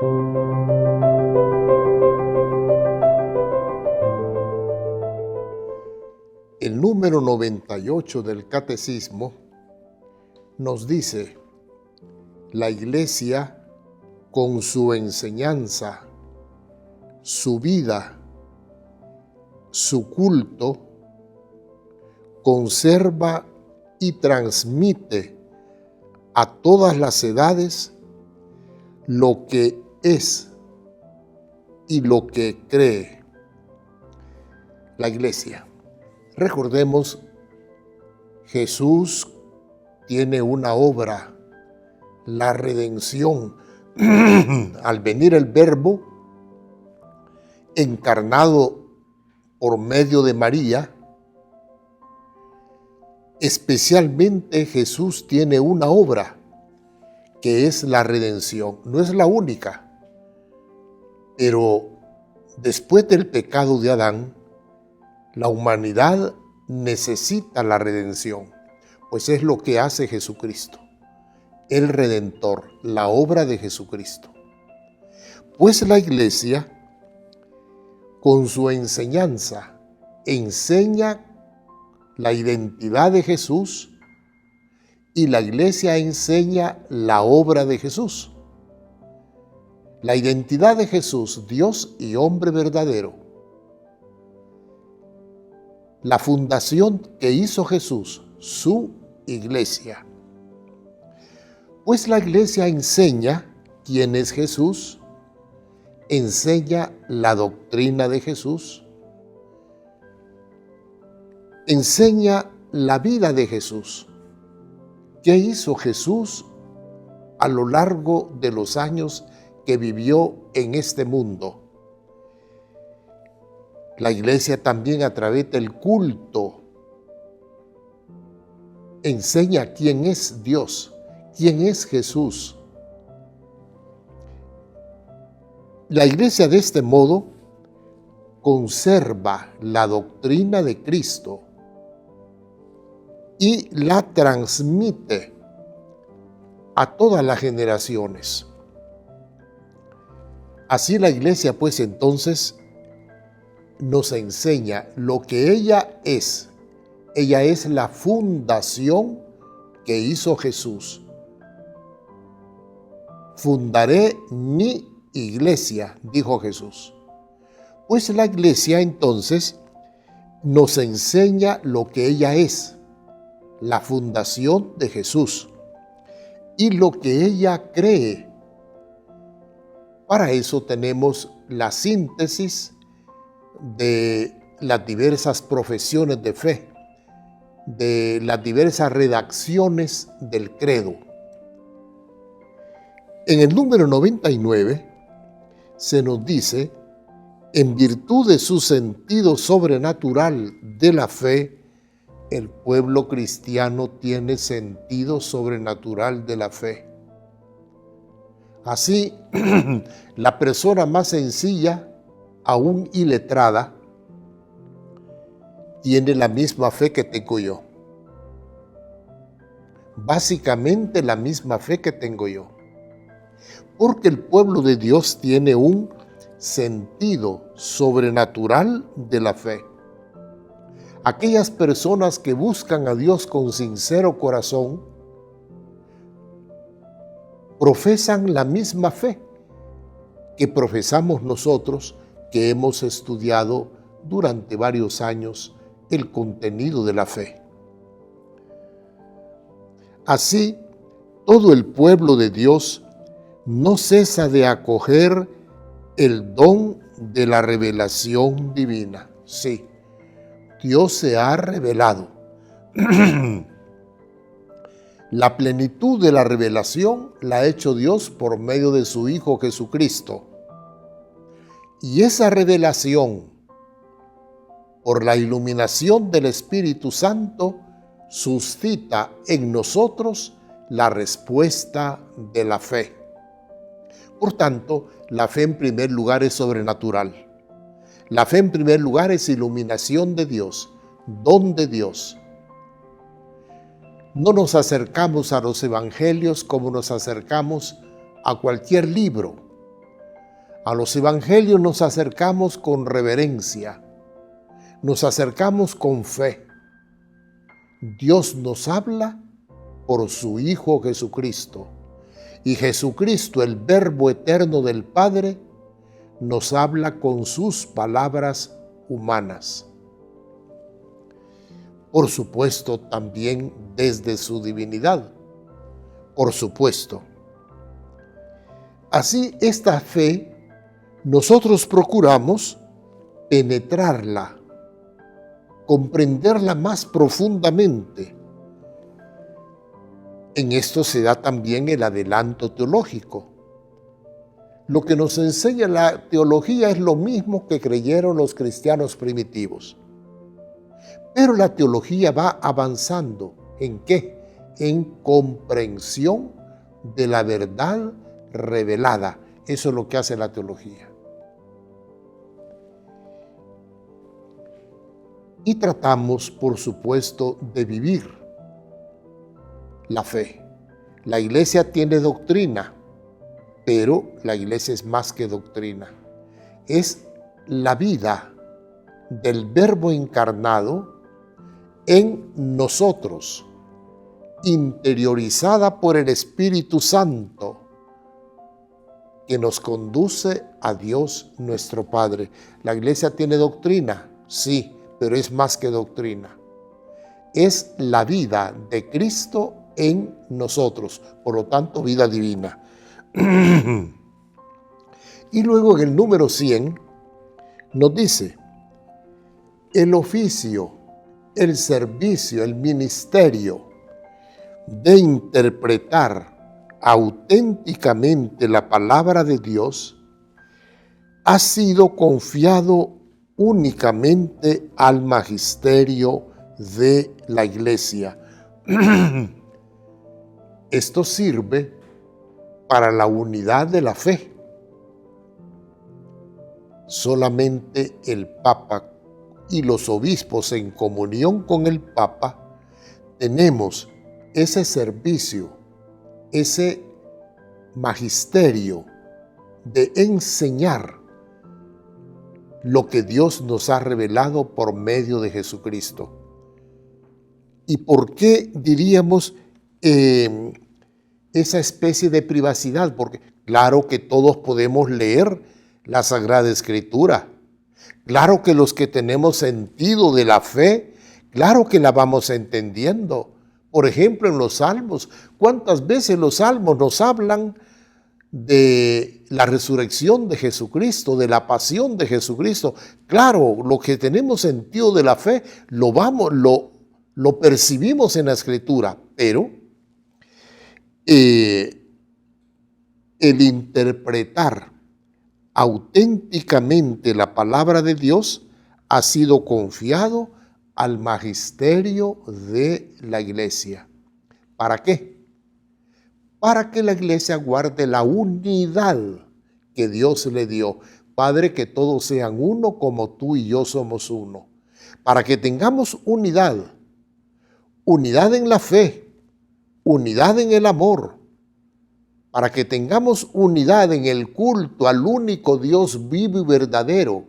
El número 98 del Catecismo nos dice: la Iglesia, con su enseñanza, su vida, su culto, conserva y transmite a todas las edades lo que es y lo que cree. La Iglesia. Recordemos, Jesús tiene una obra, la redención. Al venir el Verbo, encarnado por medio de María, especialmente Jesús tiene una obra, que es la redención. No es la única, pero después del pecado de Adán, la humanidad necesita la redención, pues es lo que hace Jesucristo, el Redentor, la obra de Jesucristo. Pues la Iglesia, con su enseñanza, enseña la identidad de Jesús y la Iglesia enseña la obra de Jesús. La identidad de Jesús, Dios y hombre verdadero. La fundación que hizo Jesús, su Iglesia. Pues la Iglesia enseña quién es Jesús, enseña la doctrina de Jesús, enseña la vida de Jesús. ¿Qué hizo Jesús a lo largo de los años que vivió en este mundo? La Iglesia también, a través del culto, enseña quién es Dios, quién es Jesús. La Iglesia, de este modo, conserva la doctrina de Cristo y la transmite a todas las generaciones. Así la Iglesia, pues, entonces, nos enseña lo que ella es. Ella es la fundación que hizo Jesús. Fundaré mi iglesia, dijo Jesús. Pues la Iglesia entonces nos enseña lo que ella es, la fundación de Jesús, y lo que ella cree. Para eso tenemos la síntesis de las diversas profesiones de fe, de las diversas redacciones del credo. En el número 99 se nos dice: en virtud de su sentido sobrenatural de la fe, el pueblo cristiano tiene sentido sobrenatural de la fe. Así, la persona más sencilla, aún iletrada, tiene la misma fe que tengo yo. Básicamente la misma fe que tengo yo. Porque el pueblo de Dios tiene un sentido sobrenatural de la fe. Aquellas personas que buscan a Dios con sincero corazón profesan la misma fe que profesamos nosotros, que hemos estudiado durante varios años el contenido de la fe. Así, todo el pueblo de Dios no cesa de acoger el don de la revelación divina. Sí, Dios se ha revelado. La plenitud de la revelación la ha hecho Dios por medio de su Hijo Jesucristo. Y esa revelación, por la iluminación del Espíritu Santo, suscita en nosotros la respuesta de la fe. Por tanto, la fe en primer lugar es sobrenatural. La fe en primer lugar es iluminación de Dios, don de Dios. No nos acercamos a los evangelios como nos acercamos a cualquier libro. A los evangelios nos acercamos con reverencia, nos acercamos con fe. Dios nos habla por su Hijo Jesucristo. Y Jesucristo, el Verbo eterno del Padre, nos habla con sus palabras humanas. Por supuesto, también desde su divinidad. Por supuesto. Así, esta fe, nosotros procuramos penetrarla, comprenderla más profundamente. En esto se da también el adelanto teológico. Lo que nos enseña la teología es lo mismo que creyeron los cristianos primitivos. Pero la teología va avanzando. ¿En qué? En comprensión de la verdad revelada. Eso es lo que hace la teología. Y tratamos, por supuesto, de vivir la fe. La iglesia tiene doctrina, pero la iglesia es más que doctrina. Es la vida del Verbo encarnado en nosotros, interiorizada por el Espíritu Santo, que nos conduce a Dios nuestro Padre. La iglesia tiene doctrina, sí, pero es más que doctrina. Es la vida de Cristo en nosotros, por lo tanto, vida divina. Y luego en el número 100 nos dice, el oficio, el servicio, el ministerio de interpretar auténticamente la palabra de Dios ha sido confiado únicamente al magisterio de la iglesia. Esto sirve para la unidad de la fe. Solamente el Papa y los obispos en comunión con el Papa tenemos ese servicio, ese magisterio de enseñar lo que Dios nos ha revelado por medio de Jesucristo. ¿Y por qué diríamos esa especie de privacidad? Porque claro que todos podemos leer la Sagrada Escritura. Claro que los que tenemos sentido de la fe, claro que la vamos entendiendo. Por ejemplo, en los Salmos, ¿cuántas veces los Salmos nos hablan de la resurrección de Jesucristo, de la pasión de Jesucristo? Claro, lo que tenemos sentido de la fe lo percibimos en la Escritura, pero el interpretar auténticamente la palabra de Dios ha sido confiado al magisterio de la iglesia. ¿Para qué? Para que la iglesia guarde la unidad que Dios le dio. Padre, que todos sean uno como tú y yo somos uno. Para que tengamos unidad. Unidad en la fe, unidad en el amor, para que tengamos unidad en el culto al único Dios vivo y verdadero,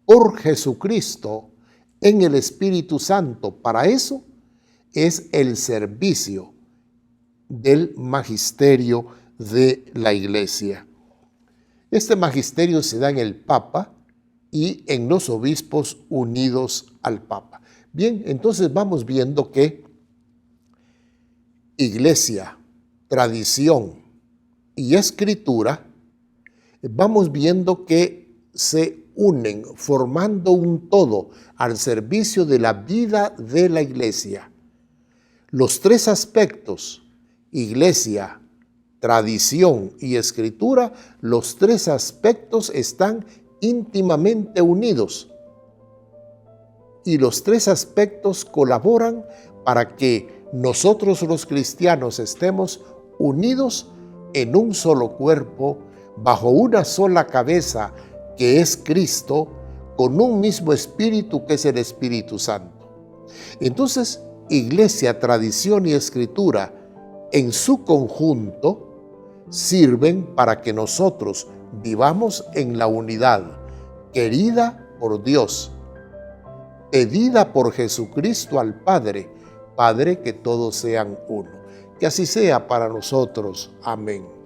por Jesucristo, en el Espíritu Santo. Para eso es el servicio del magisterio de la Iglesia. Este magisterio se da en el Papa y en los obispos unidos al Papa. Bien, entonces vamos viendo que iglesia, tradición y escritura, vamos viendo que se unen formando un todo al servicio de la vida de la iglesia. Los tres aspectos, iglesia, tradición y escritura, los tres aspectos están íntimamente unidos. Y los tres aspectos colaboran para que nosotros los cristianos estemos unidos en un solo cuerpo, bajo una sola cabeza que es Cristo, con un mismo espíritu que es el Espíritu Santo. Entonces, iglesia, tradición y escritura en su conjunto sirven para que nosotros vivamos en la unidad, querida por Dios, pedida por Jesucristo al Padre, Padre, que todos sean uno. Que así sea para nosotros. Amén.